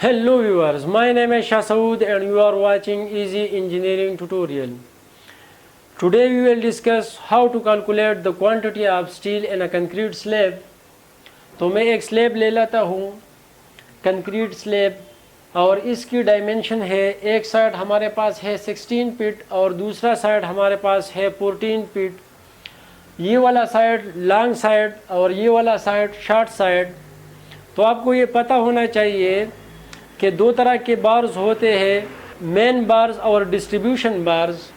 Hello viewers, my name is Shah Saud and you are watching Easy Engineering Tutorial. Today we will discuss how to calculate the quantity of steel in a concrete slab. तो मैं एक slab ले लेता हूँ, concrete slab, और इसकी dimension है, एक साइड हमारे पास है 16 फीट और दूसरा साइड हमारे पास है 14 फीट। ये वाला साइड लॉन्ग साइड और ये वाला साइड शॉर्ट साइड। तो आपको ये पता होना चाहिए कि दो तरह के बार्स होते हैं, मेन बार्स और डिस्ट्रीब्यूशन बार्स।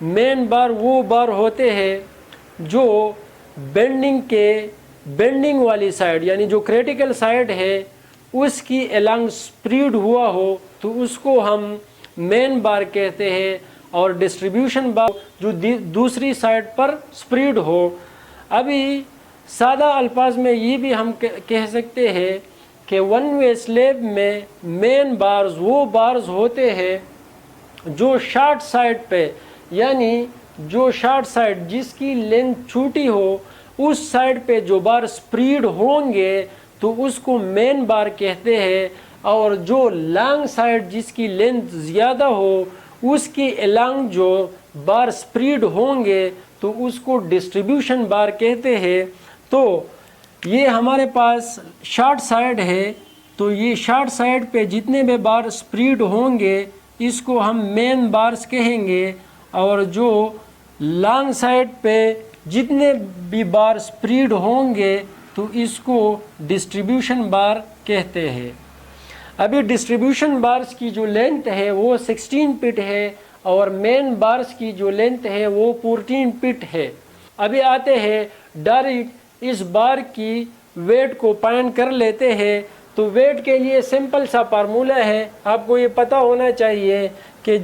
मेन बार वो बार होते हैं जो बेंडिंग वाली साइड यानी जो क्रिटिकल साइड है उसकी अलोंग स्प्रीड हुआ हो तो उसको हम मेन बार कहते हैं, और डिस्ट्रीब्यूशन बार जो दूसरी साइड पर स्प्रीड हो। अभी सादा अल्फाज में ये भी हम कह सकते हैं कि वन वे स्लैब में मेन बार्स वो बार्स होते हैं जो शॉर्ट साइड पे, यानी जो शॉर्ट साइड जिसकी लेंथ छोटी हो उस साइड पे जो बार स्प्रीड होंगे तो उसको मेन बार कहते हैं, और जो लॉन्ग साइड जिसकी लेंथ ज़्यादा हो उसके अलोंग जो बार स्प्रीड होंगे तो उसको डिस्ट्रीब्यूशन बार कहते हैं। तो ये हमारे पास शॉर्ट साइड है, तो ये शॉर्ट साइड पे जितने भी बार स्प्रीड होंगे इसको हम मेन बार्स कहेंगे, और जो लॉन्ग साइड पे जितने भी बार स्प्रीड होंगे तो इसको डिस्ट्रीब्यूशन बार कहते हैं। अभी डिस्ट्रीब्यूशन बार्स की जो लेंथ है वो 16 फीट है और मेन बार्स की जो लेंथ है वो 14 फीट है। अभी आते हैं डायरेक्ट इस बार की वेट को फाइंड कर लेते हैं। तो वेट के लिए सिंपल सा फार्मूला है, आपको ये पता होना चाहिए कि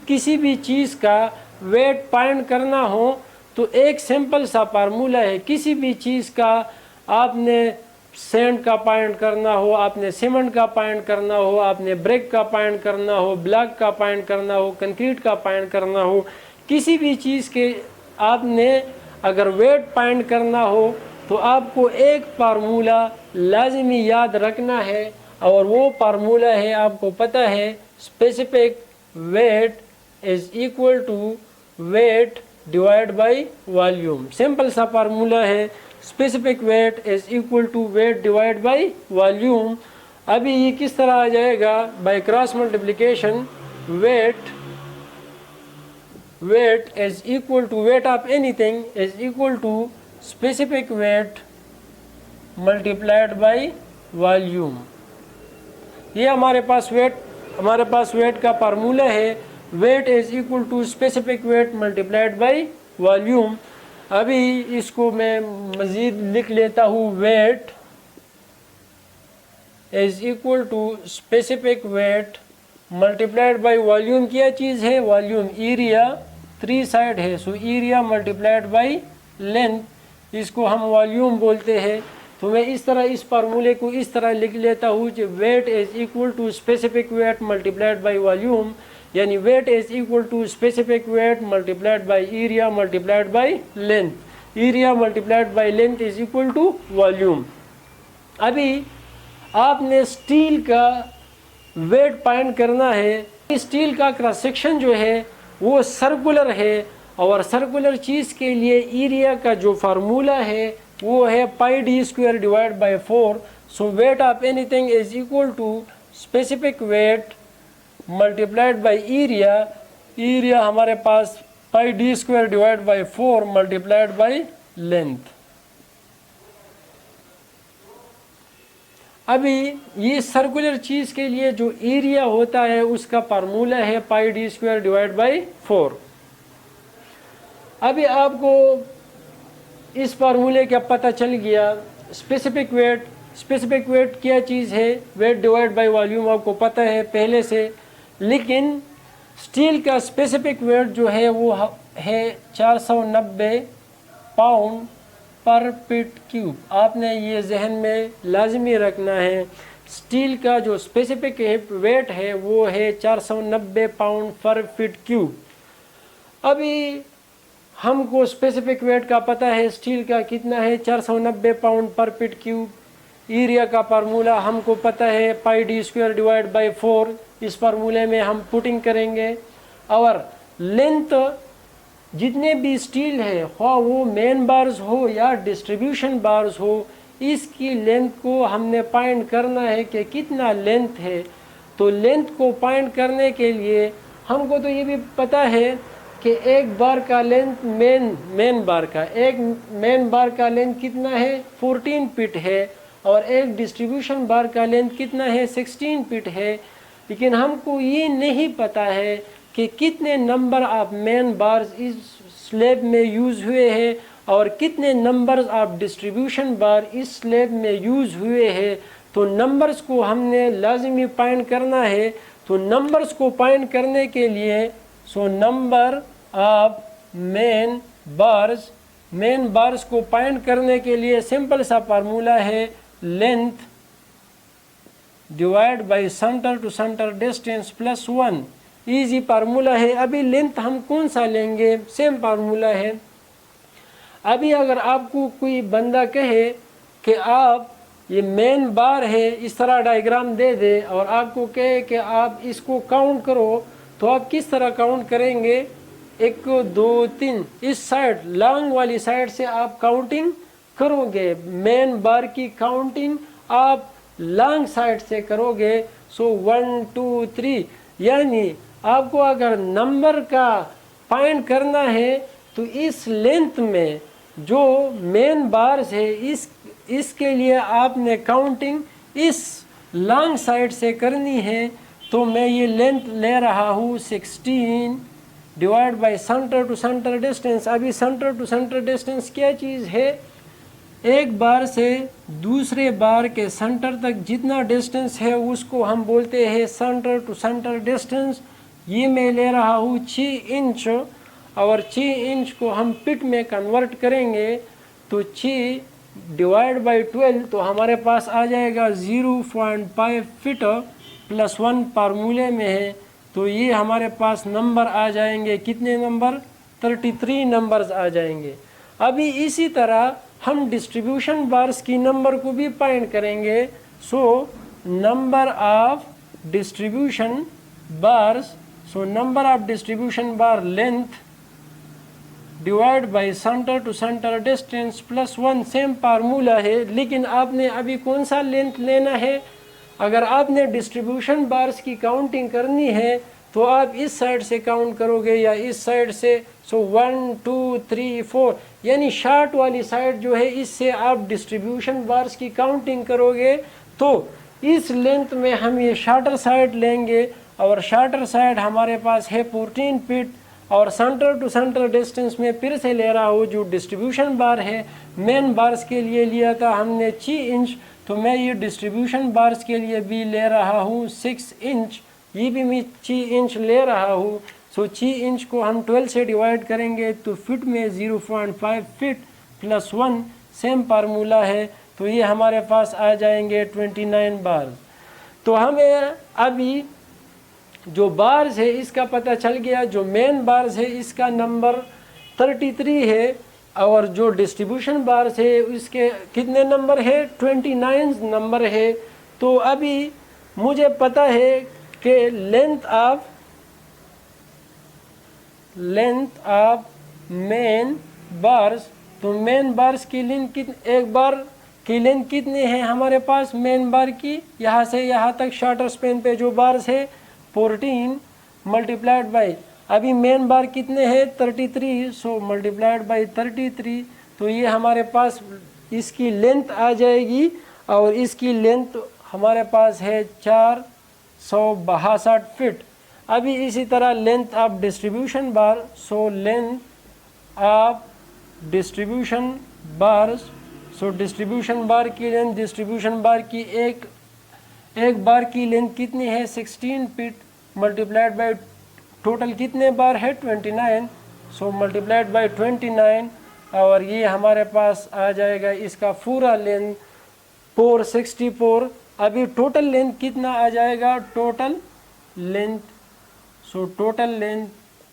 किसी भी चीज़ का वेट फाइंड करना हो तो एक सिंपल सा फार्मूला है। किसी भी चीज़ का आपने सैंड का फाइंड करना हो, आपने सीमेंट का फाइंड करना हो, आपने ब्रिक का फाइंड करना हो, ब्लॉक का फाइंड करना हो, कंक्रीट का फाइंड करना हो, किसी भी चीज़ के आपने अगर वेट फाइंड करना हो तो आपको एक फार्मूला लाजमी याद रखना है, और वो फार्मूला है, आपको पता है, specific weight is equal to weight divide by volume. Simple सा फार्मूला है, specific weight is equal to weight divide by volume. अभी ये किस तरह आ जाएगा? By cross multiplication weight is equal to weight of anything is equal to specific weight multiplied by volume. ये हमारे पास वेट का फार्मूला है, weight is equal to specific weight multiplied by volume. अभी इसको मैं मज़ीद लिख लेता हूँ, weight is equal to specific weight multiplied by volume. क्या चीज़ है? वॉल्यूम, एरिया, 3 साइड है, so area multiplied by length, इसको हम वॉल्यूम बोलते हैं। तो मैं इस तरह इस फार्मूले को इस तरह लिख लेता हूँ कि weight is equal to specific weight multiplied by volume, यानी weight is equal to specific weight multiplied by area multiplied by length. Area multiplied by length is equal to volume. अभी आपने स्टील का वेट फाइंड करना है। Steel का cross section जो है वो सर्कुलर है, और सर्कुलर चीज़ के लिए एरिया का जो फार्मूला है वो है pi D square divide by 4। So weight of anything is equal to specific weight multiplied by area. Area हमारे पास pi D square divide by 4 multiplied by length. अभी ये सर्कुलर चीज़ के लिए जो एरिया होता है उसका फार्मूला है pi D square divide by 4। अभी आपको इस फार्मूले का पता चल गया। स्पेसिफिक वेट क्या चीज़ है? वेट डिवाइड बाय वॉल्यूम आपको पता है पहले से, लेकिन स्टील का स्पेसिफिक वेट जो है वो है 490 पाउंड पर फीट क्यूब। आपने ये जहन में लाजमी रखना है, स्टील का जो स्पेसिफिक वेट है वो है 490 पाउंड पर फीट क्यूब। अभी हमको स्पेसिफिक वेट का पता है स्टील का कितना है, 490 pound per feet cube. Area का फार्मूला हमको पता है pi D square divide by 4, इस फार्मूले में हम पुटिंग करेंगे। और लेंथ जितने भी स्टील है, ख्वाह वो मेन बार्स हो या डिस्ट्रीब्यूशन बार्स हो, इसकी लेंथ को हमने फाइंड करना है कि कितना लेंथ है। तो लेंथ को फाइंड करने के लिए हमको तो ये भी पता है कि एक बार का लेंथ मेन बार का लेंथ कितना है 14 फीट है, और एक डिस्ट्रीब्यूशन बार का लेंथ कितना है 16 फीट है। लेकिन हमको ये नहीं पता है कि कितने नंबर ऑफ मेन बार्स इस स्लैब में यूज़ हुए हैं और कितने नंबर्स ऑफ डिस्ट्रीब्यूशन बार इस स्लैब में यूज़ हुए हैं। तो नंबर्स को हमने लाजमी फाइंड करना है। तो नंबर्स को फाइंड करने के लिए नंबर ऑफ मेन बार्स को फाइंड करने के लिए सिंपल सा फार्मूला है length divide by centre to centre distance plus 1। Easy formula है। अभी लेंथ हम कौन सा लेंगे, सेम फार्मूला है। अभी अगर आपको कोई बंदा कहे कि आप ये मेन बार है, इस तरह डायग्राम दे दे और आपको कहे कि आप इसको काउंट करो, तो आप किस तरह काउंट करेंगे? 1 2 3 इस साइड लॉन्ग वाली साइड से आप काउंटिंग करोगे। मेन बार की काउंटिंग आप लॉन्ग साइड से करोगे। 1 2 3, यानी आपको अगर नंबर का फाइंड करना है तो इस लेंथ में जो मेन बार्स है इसके लिए आपने काउंटिंग इस लॉन्ग साइड से करनी है। तो मैं ये लेंथ ले रहा हूँ 16 divide by centre to centre distance. अभी सेंटर टू सेंटर डिस्टेंस क्या चीज़ है? एक बार से दूसरे बार के सेंटर तक जितना डिस्टेंस है उसको हम बोलते हैं सेंटर टू सेंटर डिस्टेंस। ये मैं ले रहा हूँ 6 इंच, और 6 इंच को हम फीट में कन्वर्ट करेंगे तो 6 डिवाइड बाई 12, तो हमारे पास आ जाएगा 0.5 फीट प्लस 1 फार्मूले में है। तो ये हमारे पास नंबर आ जाएंगे, कितने नंबर? 33 नंबर्स आ जाएंगे। अभी इसी तरह हम डिस्ट्रीब्यूशन बार्स की नंबर को भी फाइंड करेंगे। Number of distribution bars, number of distribution bar length divide by centre to centre distance plus 1, same formula है। लेकिन आपने अभी कौन सा लेंथ लेना है? अगर आपने डिस्ट्रीब्यूशन बार्स की काउंटिंग करनी है तो आप इस साइड से काउंट करोगे या इस साइड से। 1 2 3 4, यानी शार्ट वाली साइड जो है इससे आप डिस्ट्रीब्यूशन बार्स की काउंटिंग करोगे। तो इस लेंथ में हम ये शार्टर साइड लेंगे, और शार्टर साइड हमारे पास है 14 फीट, और सेंटर टू सेंटर डिस्टेंस में फिर से ले रहा हूँ जो डिस्ट्रीब्यूशन बार है। मेन बार्स के लिए लिया था हमने 6 इंच, तो मैं ये डिस्ट्रीब्यूशन बार्स के लिए भी ले रहा हूँ 6 इंच। ये भी मैं 6 इंच ले रहा हूँ। 6 इंच को हम 12 से डिवाइड करेंगे तो फीट में 0.5 फीट प्लस 1, सेम फार्मूला है। तो ये हमारे पास आ जाएंगे 29 बार्स। तो हमें अभी जो बार्स है इसका पता चल गया। जो मेन बार्स है इसका नंबर 33 है, और जो डिस्ट्रीब्यूशन बार्स है इसके कितने नंबर है? 29 नंबर है। तो अभी मुझे पता है कि लेंथ ऑफ मेन बार्स, तो मेन बार्स की लेंथ एक बार की लेंथ कितनी है हमारे पास मेन बार की? यहाँ से यहाँ तक शॉर्टर स्पेन पे जो बार्स है 14 मल्टीप्लाइड बाई, अभी मेन बार कितने हैं? 33, मल्टीप्लाइड बाई 33। तो ये हमारे पास इसकी लेंथ आ जाएगी, और इसकी लेंथ हमारे पास है 462 फीट। अभी इसी तरह length of distribution bar, length of distribution bars, distribution bar की लेंथ, डिस्ट्रीब्यूशन बार की एक बार की लेंथ कितनी है? 16 फीट, मल्टीप्लाइड बाय टोटल कितने बार है? 29, मल्टीप्लाइड बाय 29, और ये हमारे पास आ जाएगा इसका पूरा लेंथ 464। अभी टोटल लेंथ कितना आ जाएगा? Total length, total length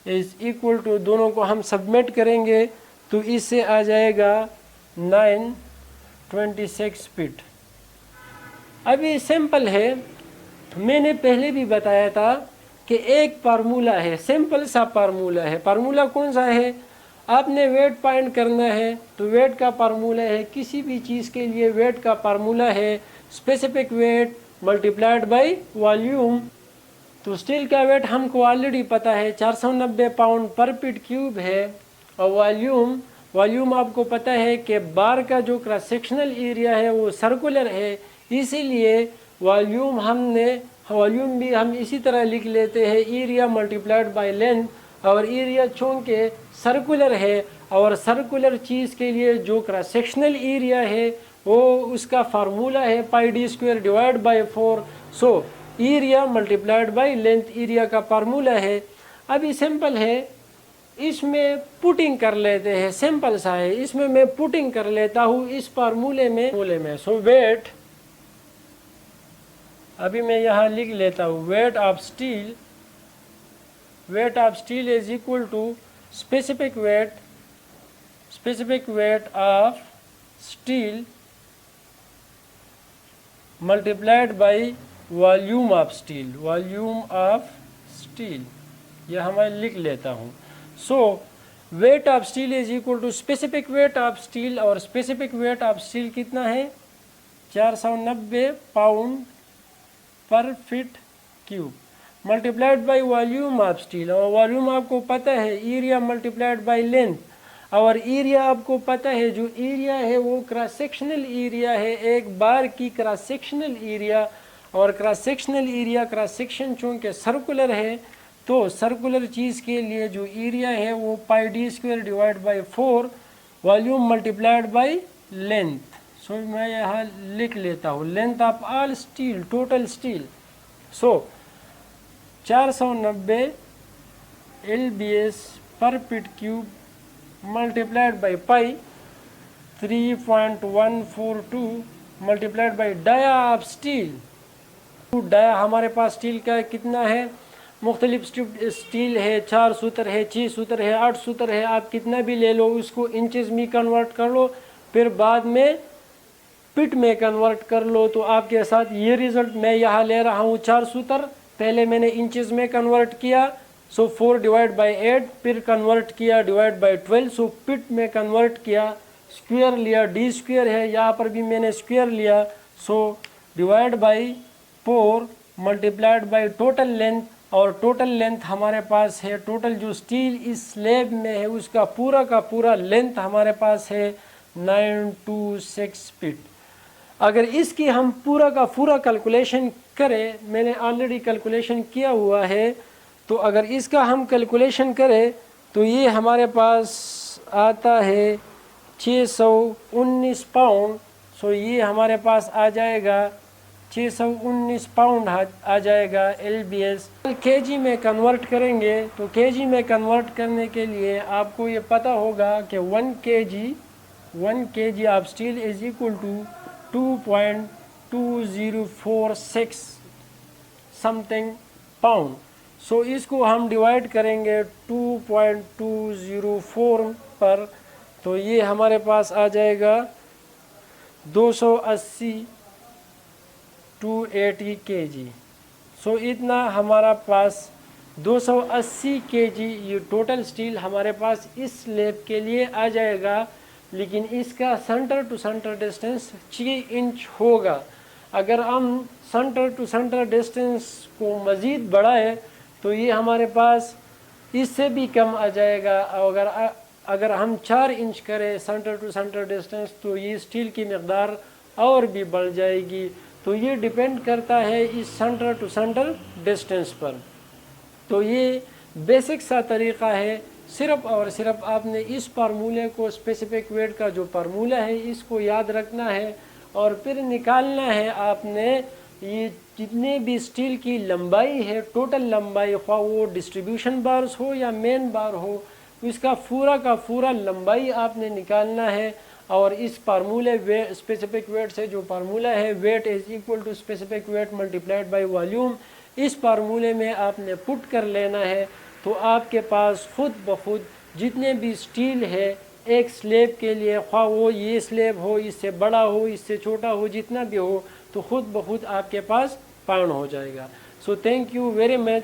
is equal to, दोनों को हम सबमिट करेंगे तो इससे आ जाएगा 926 फीट। अभी सिंपल है, मैंने पहले भी बताया था कि एक फार्मूला है, सिंपल सा फार्मूला है। फार्मूला कौन सा है? आपने वेट फाइंड करना है तो वेट का फार्मूला है, किसी भी चीज़ के लिए वेट का फार्मूला है specific weight multiplied by volume. तो स्टील का वेट हमको ऑलरेडी पता है 490 पाउंड पर फीट क्यूब है। और वॉल्यूम आपको पता है कि बार का जो क्रॉस सेक्शनल एरिया है वो सर्कुलर है, इसीलिए वॉल्यूम भी हम इसी तरह लिख लेते हैं एरिया मल्टीप्लाइड बाय लेंथ। और एरिया चूँकि सर्कुलर है और सर्कुलर चीज़ के लिए जो क्रॉस सेक्शनल एरिया है वो उसका फार्मूला है pi D square divide by 4। So area multiplied by length area का फार्मूला है। अभी सिंपल है, इसमें पुटिंग कर लेते हैं, सिंपल सा है, इसमें मैं पुटिंग कर लेता हूँ इस फार्मूले में। सो वेट, अभी मैं यहाँ लिख लेता हूँ weight of steel is equal to specific weight of steel multiplied by volume of steel, यह मैं लिख लेता हूँ। So weight of steel is equal to specific weight of steel, और स्पेसिफिक वेट ऑफ स्टील कितना है? 490 pound per feet cube multiplied by volume of steel. और volume आपको पता है एरिया मल्टीप्लाइड बाय लेंथ, और एरिया आपको पता है जो एरिया है वो क्रॉस सेक्शनल एरिया है, एक बार की क्रॉस सेक्शनल एरिया। और क्रॉस सेक्शन चूँकि सर्कुलर है तो सर्कुलर चीज़ के लिए जो एरिया है वो pi D square divide by 4 volume multiplied by length. So मैं यहाँ लिख लेता हूँ length of all steel, total steel. So 490 LBS per feet cube multiplied by pi 3.142 multiplied by dia of steel. Dia हमारे पास steel का कितना है? मुख्तलिफ स्टील है, 4 सूत्र है, 6 सूत्र है, 8 सूत्र है, आप कितना भी ले लो, उसको इंचेस में कन्वर्ट कर लो, फिर बाद में फिट में कन्वर्ट कर लो। तो आपके साथ ये रिज़ल्ट मैं यहाँ ले रहा हूँ 4 सूत्र, पहले मैंने इंचेस में कन्वर्ट किया, सो 4 डिवाइड बाय 8, फिर कन्वर्ट किया डिवाइड बाय 12, सो फिट में कन्वर्ट किया, स्क्वायर लिया, डी स्क्वायर है, यहाँ पर भी मैंने स्क्वायर लिया, so divide by 4 multiplied by total length. और टोटल लेंथ हमारे पास है, टोटल जो स्टील इस स्लैब में है उसका पूरा का पूरा लेंथ हमारे पास है 926 फीट। अगर इसकी हम पूरा का पूरा कैलकुलेशन करें, मैंने ऑलरेडी कैलकुलेशन किया हुआ है, तो अगर इसका हम कैलकुलेशन करें तो ये हमारे पास आता है 619 पाउंड। सो ये हमारे पास आ जाएगा 619 पाउंड आ जाएगा LBS। केजी में कन्वर्ट करेंगे तो केजी में कन्वर्ट करने के लिए आपको ये पता होगा कि 1 kg of steel is equal to 2.2046 something pound. So इसको हम डिवाइड करेंगे 2.204 पर, तो ये हमारे पास आ जाएगा 280 kg। सो इतना हमारा पास 280 kg ये टोटल स्टील हमारे पास इस स्लैब के लिए आ जाएगा। लेकिन इसका centre to centre distance 6 inch होगा। अगर हम सेंटर टू सेंटर डिस्टेंस को मज़ीद बढ़ाएं तो ये हमारे पास इससे भी कम आ जाएगा। अगर हम 4 इंच करें सेंटर टू सेंटर डिस्टेंस तो ये स्टील की मकदार और भी बढ़ जाएगी। तो ये डिपेंड करता है इस सेंटर टू सेंटर डिस्टेंस पर। तो ये बेसिक सा तरीक़ा है, सिर्फ़ और सिर्फ आपने इस फार्मूले को, स्पेसिफिक वेट का जो फार्मूला है इसको याद रखना है और फिर निकालना है आपने ये जितने भी स्टील की लंबाई है, टोटल लंबाई, ख्वाह वो डिस्ट्रीब्यूशन बार्स हो या मेन बार हो, इसका पूरा का पूरा लंबाई आपने निकालना है। और इस फार्मूले स्पेसिफिक वेट से जो फार्मूला है weight is equal to specific weight multiplied by volume, इस फार्मूले में आपने पुट कर लेना है। तो आपके पास खुद ब खुद जितने भी स्टील है एक स्लैब के लिए, ख्वाह वो ये स्लैब हो, इससे बड़ा हो, इससे छोटा हो, जितना भी हो, तो खुद ब खुद आपके पास पान हो जाएगा। So thank you very much.